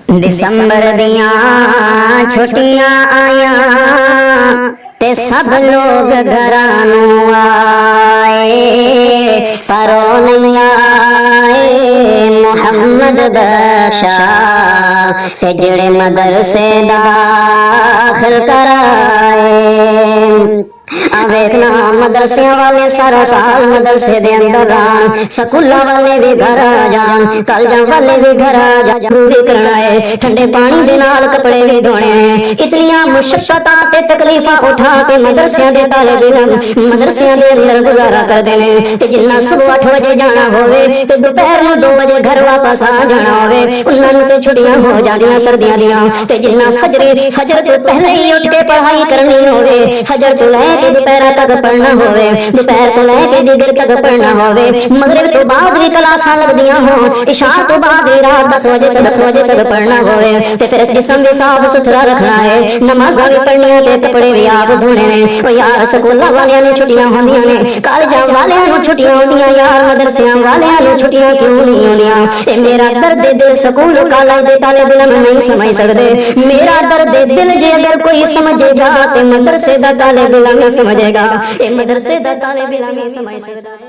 دسمبر دیاں چھٹیاں آیاں تے سب لوگ گھراں نوں آئے، پر او نہیں آئے محمد بادشاہ تے جڑے مدرسے داخل کرائے۔ ویکھنا مدرسیاں والے سارا سال مدرسے دے اندر رہن، سکولاں والے بھی گھر آ جان، کالجاں والے بھی گھر آ جان، ضروری کرنا ہے ٹھنڈے پانی دے نال کپڑے بھی دھونے ہیں۔ اتنیاں مشقتاں تے تکلیفاں اٹھا کے مدرسیاں دے طالب علم مدرسیاں دے اندر گزارا کردے نے، تے جنہاں صبح 8 بجے جانا ہووے تے دوپہر نوں 2 بجے گھر واپس آ جانا ہووے، انہاں نوں تے چھٹیاں ہو جاندیاں سردیاں دیاں، تے جنہاں فجر تو پہلے ہی اٹھ کے پڑھائی کرنی ہووے، فجر تو لے کے دوپہر تک پڑھنا ہووے، دوپہر تو لے کے دیگر تک پڑھنا ہووے، مغرب تو بعد بھی کلاساں لگدیاں ہون، عشاء تو بعد بھی رات 10 بجے تک پڑھنا ہووے، تے پھر اس جسم بھی صاف ستھرا رکھنا ہے، نمازاں بھی پڑھنیاں تے کپڑے بھی آپ دھونے نے۔ او یار سکولاں والیاں نوں چھٹیاں ہوندیاں نے، کالجاں والیاں نوں چھٹیاں ہوندیاں، یار مدرسیاں والیاں نوں چھٹیاں کیوں نہیں ہوندیاں؟ اے میرا درد دل سکول کالج دے طالب علم نہیں سمجھ سکدے، میرا درد دل جے اگر کوئی سمجھے گا تے مدرسے دا طالب علم سمجھے گا، اے مدرسے دا طالب علم سمجھ سکدا ہے۔